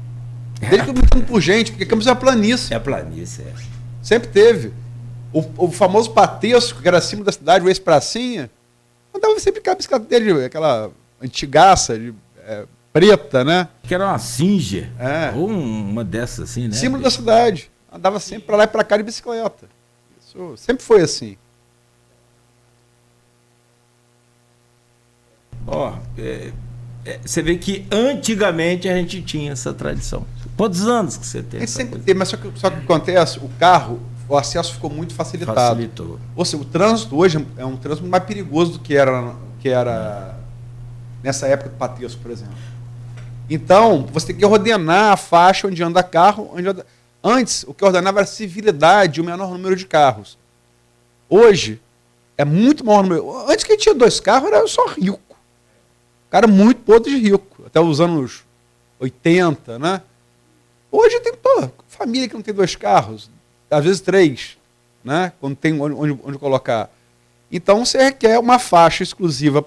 Desde que eu me entendo por gente, porque Campos é uma planície. É a planície, Sempre teve. O famoso Patesco, que era acima da cidade, o ex-pracinha, andava sempre com a bicicleta dele, aquela antigaça, preta, né? Que era uma Singer, ou uma dessas assim, né? Símbolo da cidade. Andava sempre para lá e para cá de bicicleta. Isso sempre foi assim. Você vê que antigamente a gente tinha essa tradição. Quantos anos que você tem? A gente sempre teve, mas só que o que acontece, o acesso ficou muito facilitado. Facilitou. Ou seja, o trânsito hoje é um trânsito mais perigoso do que era nessa época do Patesco, por exemplo. Então, você tem que ordenar a faixa onde anda carro, Antes, o que ordenava era civilidade e o menor número de carros. Hoje, é muito maior número. Antes que tinha 2 carros, era só rico. Cara muito podre de rico. Até os anos 80, né? Hoje tem família que não tem 2 carros. Às vezes 3, né? Quando tem onde colocar. Então, você requer uma faixa exclusiva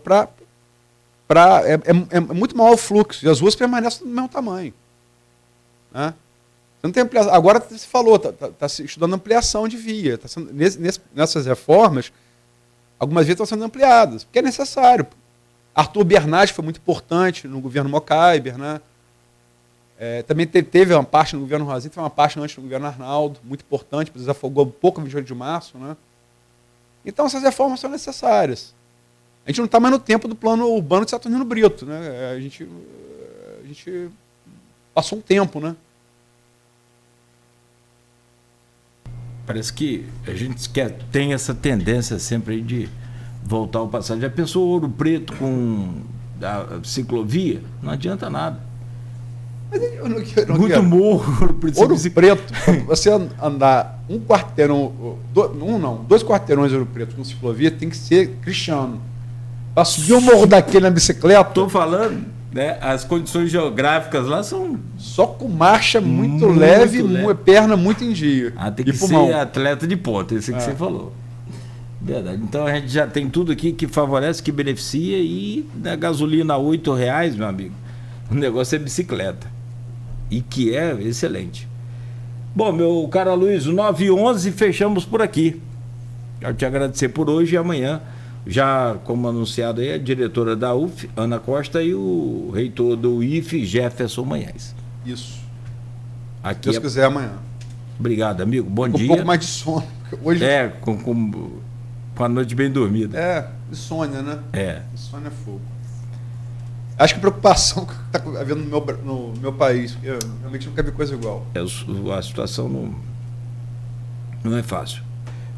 é muito maior o fluxo. E as ruas permanecem do mesmo tamanho. Né? Não tem ampliação. Agora você falou, está se estudando ampliação de via. Tá sendo, nessas reformas, algumas vias estão sendo ampliadas, porque é necessário. Arthur Bernardi foi muito importante no governo Mocaiber, né? Também teve uma parte no governo Rosinha, teve uma parte antes no governo Arnaldo, muito importante, desafogou um pouco a 28 de março. Né? Então, essas reformas são necessárias. A gente não está mais no tempo do plano urbano de Saturnino Brito. Né? A gente passou um tempo, né? Parece que a gente tem essa tendência sempre de voltar ao passado. Já pensou Ouro Preto com a ciclovia? Não adianta nada. Mas eu não Muito quero. morro, Ouro Preto. Ouro Preto, você andar um quarteirão, dois quarteirões de Ouro Preto com ciclovia, tem que ser cristiano. Para subir o morro daquele na bicicleta. Estou falando, né? As condições geográficas lá são. Só com marcha muito leve, perna muito em dia. Tem que ser atleta de ponta, isso que você falou. Verdade. Então a gente já tem tudo aqui que favorece, que beneficia, e na gasolina a R$8, meu amigo, o negócio é bicicleta. E que é excelente. Bom, meu caro Luiz, 9h11, fechamos por aqui. Quero te agradecer por hoje e amanhã, já como anunciado aí, a diretora da UF, Ana Costa, e o reitor do IFE, Jefferson Manhães. Isso. Aqui Se Deus quiser, amanhã. Obrigado, amigo. Bom dia. Um pouco mais de sono. Hoje... com a noite bem dormida. Insônia, né? Insônia é fogo. Acho que a preocupação que está havendo no meu país, eu realmente nunca vi coisa igual. A situação não é fácil.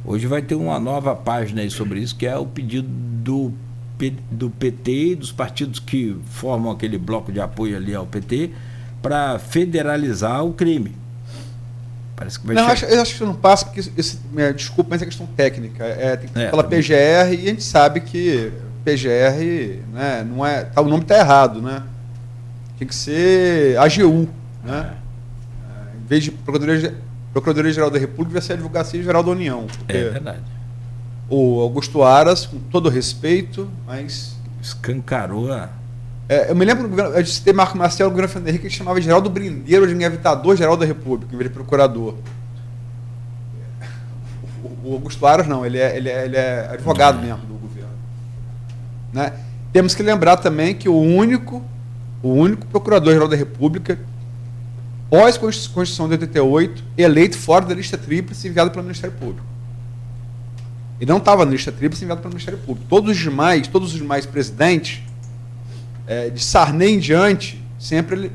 Hoje vai ter uma nova página aí sobre isso, que é o pedido do PT e dos partidos que formam aquele bloco de apoio ali ao PT para federalizar o crime. Parece que vai eu acho que isso não passa, porque desculpa, mas é questão técnica. Tem que falar PGR, e a gente sabe que PGR, né, não é, o nome está errado, né? Tem que ser AGU, né? Em vez de Procuradoria-Geral da República, vai ser a Advocacia-Geral da União. É verdade. O Augusto Aras, com todo respeito, mas... escancarou a... eu me lembro, eu citei Marco Marcelo, o governo Fernando Henrique, que chamava Geraldo Brindeiro de Engavitador-Geral da República, em vez de procurador. O Augusto Aras não, ele é advogado mesmo do governo. Né? Temos que lembrar também que o único procurador-geral da República, pós-Constituição de 88, eleito fora da lista tríplice enviado pelo Ministério Público. Ele não estava na lista tríplice enviado pelo Ministério Público. Todos os demais presidentes, de Sarney em diante, sempre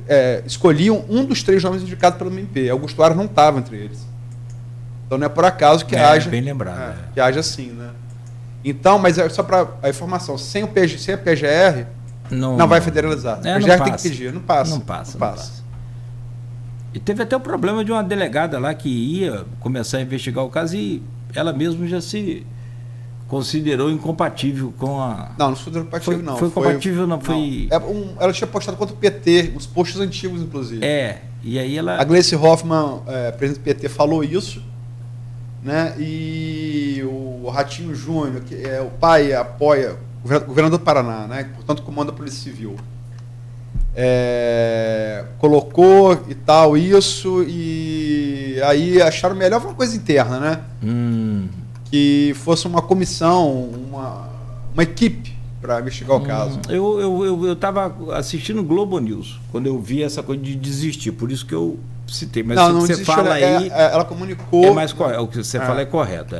escolhiam um dos 3 nomes indicados pelo MP. Augusto Aras não estava entre eles. Então não é por acaso que haja... bem lembrado. Que haja assim, né? Então, mas só para a informação, sem a PGR, não vai federalizar. A PGR tem que pedir, não passa. E teve até o problema de uma delegada lá que ia começar a investigar o caso e ela mesma já se considerou incompatível com a... Não foi compatível, não. Foi compatível, não foi... Ela tinha postado contra o PT, uns posts antigos, inclusive. E aí ela... A Gleice Hoffmann, presidente do PT, falou isso, né? E o Ratinho Júnior, que é o pai, apoia, governador do Paraná, né? Portanto, comanda a Polícia Civil. Colocou e tal isso, e aí acharam melhor uma coisa interna, né? Que fosse uma comissão, uma equipe para investigar o caso. Eu estava assistindo o Globo News quando eu vi essa coisa de desistir, por isso que eu citei. Mas não, o que você fala aí... ela comunicou... O que você fala é correto.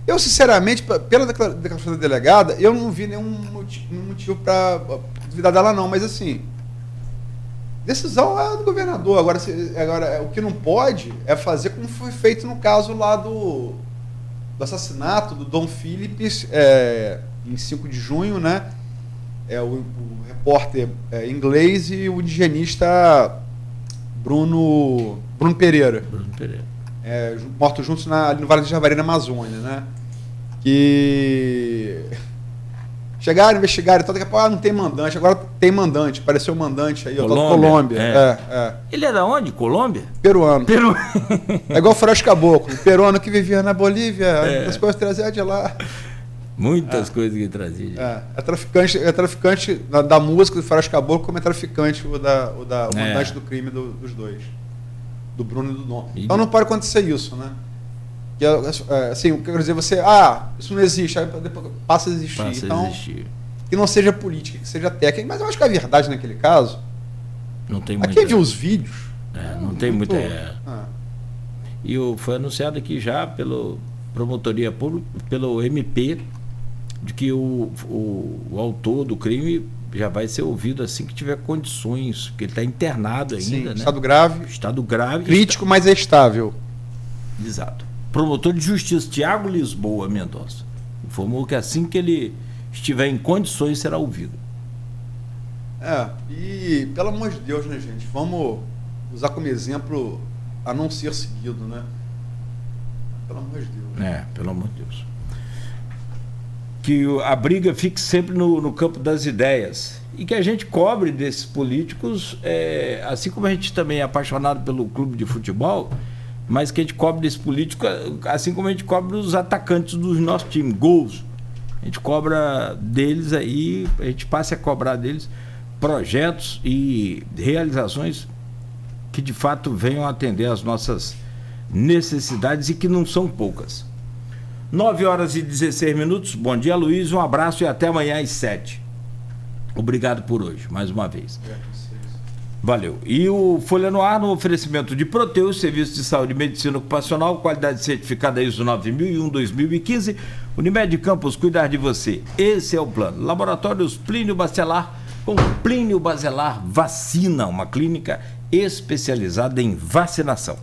Eu, sinceramente, pela declaração da delegada, eu não vi nenhum motivo para duvidar dela, não. Mas, assim, decisão é do governador. Agora, o que não pode é fazer como foi feito no caso lá do assassinato do Dom Phillips, em 5 de junho, né? O repórter inglês e o indigenista Bruno Pereira. Mortos juntos no Vale do Javari, na Amazônia, né? Que chegaram, investigaram, então daqui a pouco não tem mandante, agora tem mandante, apareceu o mandante aí, Colômbia. Ele era onde? Colômbia? Peruano. É igual o Faroeste Caboclo, o peruano que vivia na Bolívia, as coisas traziam de lá. Muitas coisas que trazia. É traficante da música do Faroeste Caboclo, como é traficante o mandante do crime dos dois. Do Bruno e do Dom. Então não pode acontecer isso, né? Assim, quer dizer, isso não existe, aí depois passa a existir. Que não seja política, que seja técnica. Mas eu acho que a verdade naquele caso Não tem Aqui viu os vídeos. Não tem muita. E foi anunciado aqui já pelo Promotoria Pública, pelo MP, de que o autor do crime já vai ser ouvido assim que tiver condições, porque ele está internado ainda. Sim, né? Estado grave. Estado grave. Crítico, mas é estável. Exato. Promotor de Justiça, Tiago Lisboa Mendonça, informou que assim que ele estiver em condições será ouvido. E pelo amor de Deus, né, gente? Vamos usar como exemplo a não ser seguido, né? Pelo amor de Deus. Pelo amor de Deus. Que a briga fique sempre no campo das ideias e que a gente cobre desses políticos, assim como a gente também é apaixonado pelo clube de futebol, mas que a gente cobre desse político, assim como a gente cobre os atacantes do nosso time, gols. A gente cobra deles aí, a gente passa a cobrar deles projetos e realizações que de fato venham atender às nossas necessidades e que não são poucas. 9h16. Bom dia, Luiz, um abraço e até amanhã às 7. Obrigado por hoje, mais uma vez. Valeu. E o Folha no Ar, no oferecimento de Proteus, Serviço de Saúde e Medicina Ocupacional, qualidade certificada ISO 9001-2015, Unimed Campos, cuidar de você. Esse é o plano. Laboratórios Plínio Bacelar, com Plínio Bacelar Vacina, uma clínica especializada em vacinação.